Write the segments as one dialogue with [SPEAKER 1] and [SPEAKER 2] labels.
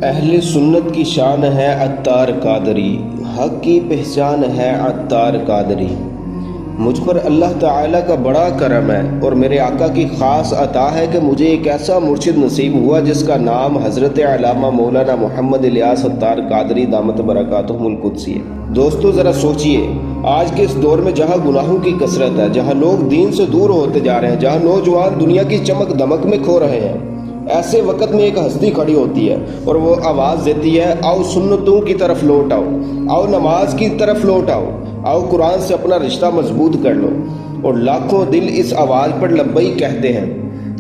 [SPEAKER 1] اہل سنت کی شان ہے عطار قادری، حق کی پہچان ہے عطار قادری۔ مجھ پر اللہ تعالیٰ کا بڑا کرم ہے اور میرے آقا کی خاص عطا ہے کہ مجھے ایک ایسا مرشد نصیب ہوا جس کا نام حضرت علامہ مولانا محمد الیاس عطار قادری دامت برکاتہم القدسی ہے۔ دوستو ذرا سوچئے، آج کے اس دور میں جہاں گناہوں کی کثرت ہے، جہاں لوگ دین سے دور ہوتے جا رہے ہیں، جہاں نوجوان دنیا کی چمک دمک میں کھو رہے ہیں، ایسے وقت میں ایک ہستی کھڑی ہوتی ہے اور وہ آواز دیتی ہے، آؤ سنتوں کی طرف لوٹ آؤ، آؤ نماز کی طرف لوٹ آؤ، آؤ قرآن سے اپنا رشتہ مضبوط کر لو۔ اور لاکھوں دل اس آواز پر لبیک کہتے ہیں۔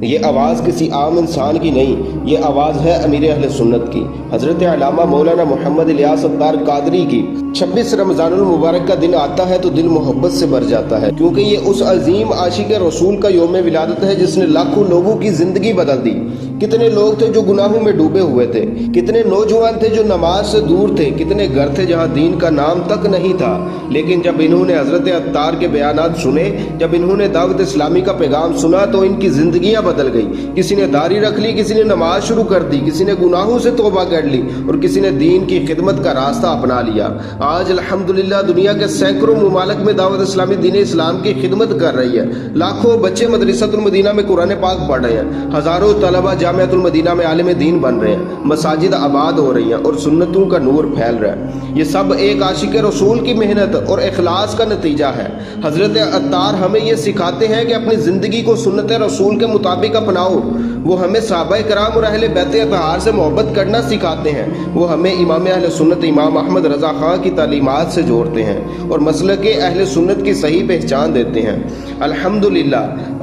[SPEAKER 1] یہ آواز کسی عام انسان کی نہیں، یہ آواز ہے امیر اہل سنت کی، حضرت علامہ مولانا محمد الیاس عطار قادری کی۔ 26 رمضان المبارک کا دن آتا ہے تو دل محبت سے بھر جاتا ہے، کیونکہ یہ اس عظیم عاشق رسول کا یوم ولادت ہے جس نے لاکھوں لوگوں کی زندگی بدل دی۔ کتنے لوگ تھے جو گناہوں میں ڈوبے ہوئے تھے، کتنے نوجوان تھے جو نماز سے دور تھے، کتنے گھر تھے جہاں دین کا نام تک نہیں تھا، لیکن جب انہوں نے حضرت عطار کے بیانات سنے، جب انہوں نے دعوت اسلامی کا پیغام سنا تو ان کی زندگیاں بدل گئی۔ کسی نے داڑھی رکھ لی، کسی نے نماز شروع کر دی، کسی نے گناہوں سے توبہ کر لی اور کسی نے دین کی خدمت کا راستہ اپنا لیا۔ آج الحمدللہ دنیا کے سینکڑوں ممالک میں دعوت اسلامی دین اسلام کی خدمت کر رہی ہے۔ لاکھوں بچے مدرسۃ المدینہ میں قرآن پاک پڑھ رہے ہیں، ہزاروں طلبہ جامعۃ المدینہ میں عالم دین بن رہے ہیں، مساجد آباد ہو رہی ہیں اور سنتوں کا نور پھیل رہا ہے۔ یہ سب ایک عاشق رسول کی محنت اور اخلاص کا نتیجہ ہے۔ حضرت عطار ہمیں یہ سکھاتے ہیں کہ اپنی زندگی کو سنت رسول کے مطابق اپناؤ۔ وہ ہمیں صحابہ کرام اور اہل بیت اطہار سے محبت کرنا سکھاتے ہیں۔ وہ ہمیں امام اہل سنت امام احمد رضا خان کی تعلیمات سے جوڑتے ہیں اور مسلک اہل سنت کی صحیح پہچان دیتے ہیں۔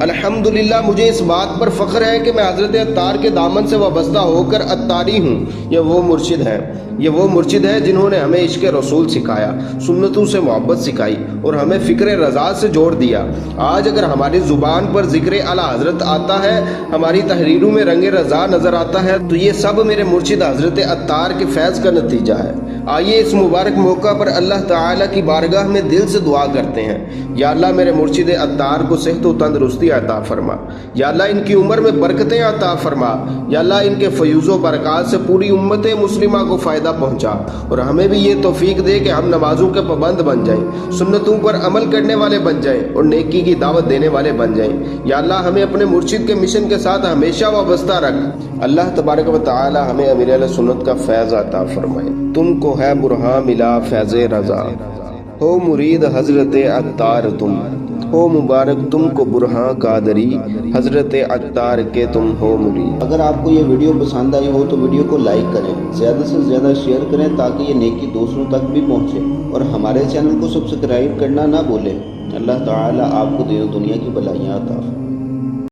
[SPEAKER 1] الحمدللہ مجھے اس بات پر فخر ہے کہ میں حضرت عطار کے دامن سے وابستہ ہو کر عطاری ہوں۔ یہ وہ مرشد ہے جنہوں نے ہمیں عشق رسول سکھایا، سنتوں سے محبت سکھائی اور ہمیں فکر رضا سے جوڑ دیا۔ آج اگر ہماری زبان پر ذکر اعلیٰ حضرت آتا ہے، ہماری تحریروں میں رنگ رضا نظر آتا ہے، تو یہ سب میرے مرشد حضرت عطار کے فیض کا نتیجہ ہے۔ آئیے اس مبارک موقع پر اللہ تعالیٰ کی بارگاہ میں دل سے دعا کرتے ہیں، یا اللہ میرے مرشد عطار کو صحت و تندرستی عطا فرما، یا اللہ ان کی عمر میں برکتیں عطا فرما، یا اللہ ان کے فیوز و برکات سے پوری امت مسلمہ کو فائدہ پہنچا، اور ہمیں بھی یہ توفیق دے کہ ہم نمازوں کے پابند بن جائیں، سنتوں پر عمل کرنے والے بن جائیں اور نیکی کی دعوت دینے والے بن جائیں۔ یا اللہ ہمیں اپنے مرشد کے مشن کے ساتھ ہمیشہ وابستہ رکھ۔ اللہ تبارک و تعالی ہمیں امیر اہل سنت کا فیض عطا فرمائے۔ تم کو ہے برہاں ملا فیض رضا، ہو مرید حضرت عطار تم، ہو مبارک تم کو برہاں قادری، حضرت عطار کے تم ہو مرید۔
[SPEAKER 2] اگر آپ کو یہ ویڈیو پسند آئی ہو تو ویڈیو کو لائک کریں، زیادہ سے زیادہ شیئر کریں تاکہ یہ نیکی دوسروں تک بھی پہنچے، اور ہمارے چینل کو سبسکرائب کرنا نہ بھولیں۔ اللہ تعالیٰ آپ کو دین و دنیا کی بھلائیاں عطا فرمائے۔